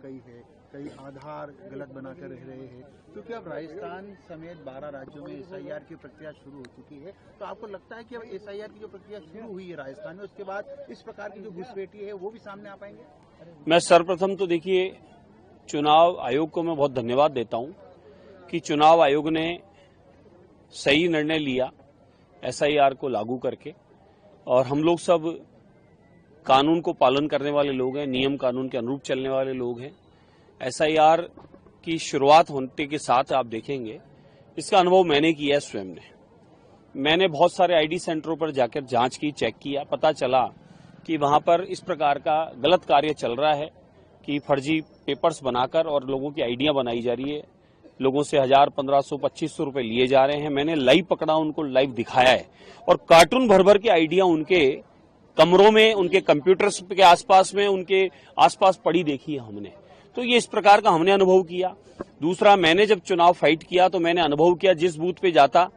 कई आधार गलत बनाकर रह रहे हैं, क्योंकि अब राजस्थान समेत 12 राज्यों में एसआईआर की प्रक्रिया शुरू हो चुकी है। तो आपको लगता है कि अब एसआईआर की जो प्रक्रिया शुरू हुई है राजस्थान में, उसके बाद इस प्रकार की जो घुसपैठी है वो भी सामने आ पाएंगे? मैं सर्वप्रथम तो देखिए, चुनाव आयोग को मैं बहुत धन्यवाद देता हूं कि चुनाव आयोग ने सही निर्णय लिया एसआईआर को लागू करके, और हम लोग सब कानून को पालन करने वाले लोग हैं, नियम कानून के अनुरूप चलने वाले लोग हैं। एसआईआर की शुरुआत होने के साथ आप देखेंगे, इसका अनुभव मैंने किया है स्वयं ने। मैंने बहुत सारे आईडी सेंटरों पर जाकर जांच की, चेक किया, पता चला कि वहां पर इस प्रकार का गलत कार्य चल रहा है कि फर्जी पेपर्स बनाकर और लोगों की आईडियां बनाई जा रही है। लोगों से 1000, 1500, 2500 रुपए लिए जा रहे हैं। मैंने लाइव पकड़ा, उनको लाइव दिखाया है, और कार्टून भर भर के आइडिया उनके कमरों में, उनके कंप्यूटर्स के आसपास में, उनके आसपास पड़ी देखी है हमने। तो ये इस प्रकार का हमने अनुभव किया। दूसरा, मैंने जब चुनाव फाइट किया तो मैंने अनुभव किया, जिस बूथ पे जाता,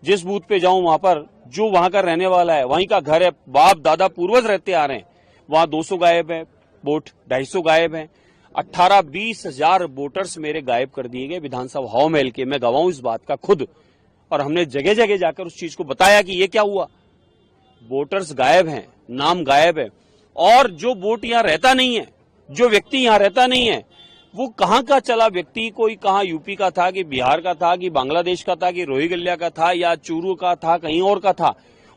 जिस बूथ पे जाऊं, वहां पर जो वहां का रहने वाला है, वहीं का घर है, बाप दादा पूर्वज रहते आ रहे हैं, वहां 200 गायब है वोट, 250 गायब है। 18-20 हजार वोटर्स मेरे गायब कर दिए गए विधानसभा में के। मैं गवाऊं इस बात का खुद, और हमने जगह जगह जाकर उस चीज को बताया कि ये क्या हुआ। वोटर्स गायब हैं, नाम गायब है, और जो वोट यहां रहता नहीं है, जो व्यक्ति यहां रहता नहीं है, वो कहां का चला व्यक्ति, कोई कहां यूपी का था कि बिहार का था कि बांग्लादेश का था कि रोहिंग्या का था या चूरू का था, कहीं और का था,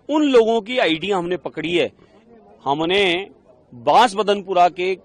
उन लोगों की आईडी हमने पकड़ी है। हमने बांसबदनपुरा के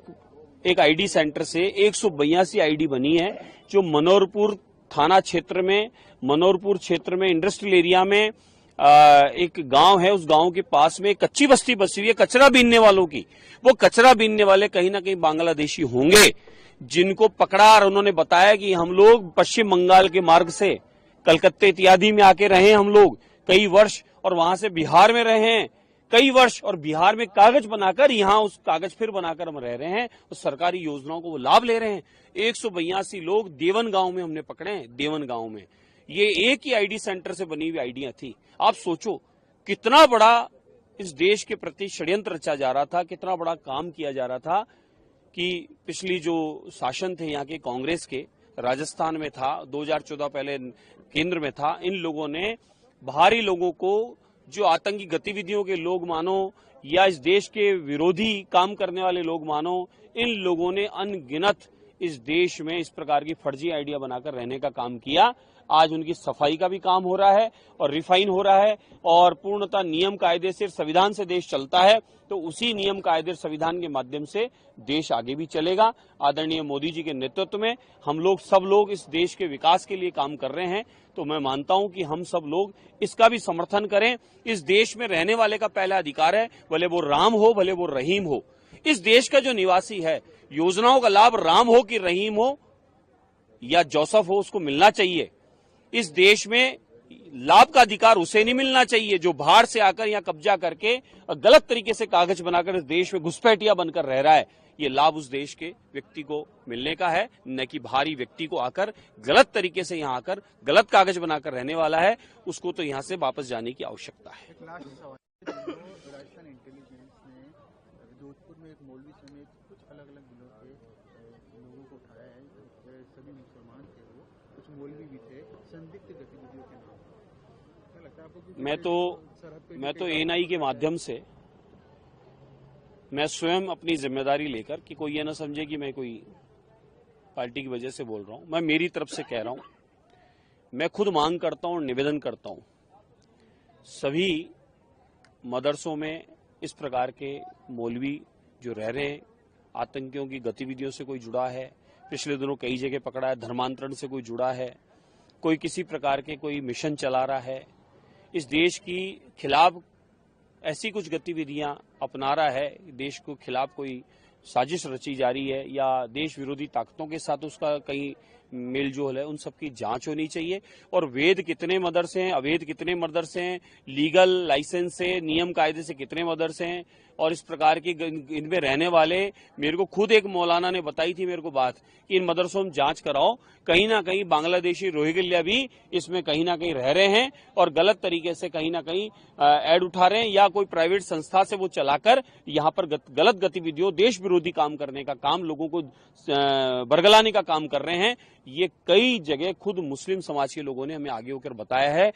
एक आईडी सेंटर से 182 आईडी बनी है, जो मनोहरपुर थाना क्षेत्र में, मनोहरपुर क्षेत्र में इंडस्ट्रियल एरिया में एक गांव है, उस गांव के पास में कच्ची बस्ती बसी हुई है कचरा बीनने वालों की। वो कचरा बीनने वाले कहीं ना कहीं बांग्लादेशी होंगे, जिनको पकड़ा, और उन्होंने बताया कि हम लोग पश्चिम बंगाल के मार्ग से कलकत्ते इत्यादि में आके रहे हम लोग कई वर्ष, और वहां से बिहार में रहे हैं कई वर्ष, और बिहार में कागज बनाकर यहां उस कागज फिर बनाकर हम रह रहे हैं, उस सरकारी योजनाओं को वो लाभ ले रहे हैं। 182 लोग देवन गांव में हमने पकड़े हैं। देवन गांव में ये एक ही आईडी सेंटर से बनी हुई आईडियां थी। आप सोचो कितना बड़ा इस देश के प्रति षड्यंत्र रचा जा रहा था, कितना बड़ा काम किया जा रहा था कि पिछली जो शासन थे यहाँ के कांग्रेस के, राजस्थान में था, 2014 पहले केंद्र में था, इन लोगों ने बाहरी लोगों को, जो आतंकी गतिविधियों के लोग मानो या इस देश के विरोधी काम करने वाले लोग मानो, इन लोगों ने अनगिनत इस देश में इस प्रकार की फर्जी आइडिया बनाकर रहने का काम किया। आज उनकी सफाई का भी काम हो रहा है और रिफाइन हो रहा है, और पूर्णतः नियम कायदे से, संविधान से देश चलता है, तो उसी नियम कायदे संविधान के माध्यम से देश आगे भी चलेगा। आदरणीय मोदी जी के नेतृत्व में हम लोग सब लोग इस देश के विकास के लिए काम कर रहे हैं, तो मैं मानता हूं कि हम सब लोग इसका भी समर्थन करें। इस देश में रहने वाले का पहला अधिकार है, भले वो राम हो, भले वो रहीम हो। इस देश का जो निवासी है, योजनाओं का लाभ राम हो कि रहीम हो या जोसेफ हो, उसको मिलना चाहिए। इस देश में लाभ का अधिकार उसे नहीं मिलना चाहिए जो बाहर से आकर यहाँ कब्जा करके और गलत तरीके से कागज बनाकर इस देश में घुसपैठिया बनकर रह रहा है। ये लाभ उस देश के व्यक्ति को मिलने का है, न कि बाहरी व्यक्ति को आकर गलत तरीके से यहाँ आकर गलत कागज बनाकर रहने वाला है, उसको तो यहाँ से वापस जाने की आवश्यकता है। राजस्थान इंटेलिजेंस ने जोधपुर में एक मौलवी समेत कुछ अलग अलग जिलों के लोगों को उठाया है, सभी मुसलमान थे, वो कुछ मौलवी भी थे, संदिग्ध गतिविधियों के नाम। क्या लगता है आपको? मैं तो एएनआई के माध्यम से मैं स्वयं अपनी जिम्मेदारी लेकर, कि कोई ये ना समझे कि मैं कोई पार्टी की वजह से बोल रहा हूं, मैं मेरी तरफ से कह रहा हूं, मैं खुद मांग करता हूं और निवेदन करता हूं, सभी मदरसों में इस प्रकार के मौलवी जो रह रहे हैं, आतंकियों की गतिविधियों से कोई जुड़ा है, पिछले दिनों कई जगह पकड़ा है, धर्मांतरण से कोई जुड़ा है, कोई किसी प्रकार के कोई मिशन चला रहा है, इस देश की खिलाफ ऐसी कुछ गतिविधियां अपना रहा है, देश को खिलाफ कोई साजिश रची जा रही है या देश विरोधी ताकतों के साथ उसका कहीं मेलजोल है, उन सबकी जांच होनी चाहिए। और वैध कितने मदरसे हैं, अवैध कितने मदरसे हैं, लीगल लाइसेंस से, नियम कायदे से कितने मदरसे हैं, और इस प्रकार की इनमें रहने वाले, मेरे को खुद एक मौलाना ने बताई थी मेरे को बात कि इन मदरसों में जांच कराओ, कहीं ना कहीं बांग्लादेशी रोहिंग्या भी इसमें कहीं ना कहीं रह रहे हैं और गलत तरीके से कहीं ना कहीं ऐड उठा रहे हैं, या कोई प्राइवेट संस्था से वो चलाकर यहाँ पर गलत गतिविधियों, देश विरोधी काम करने का काम, लोगों को बरगलाने का काम कर रहे हैं। ये कई जगह खुद मुस्लिम समाज के लोगों ने हमें आगे होकर बताया है।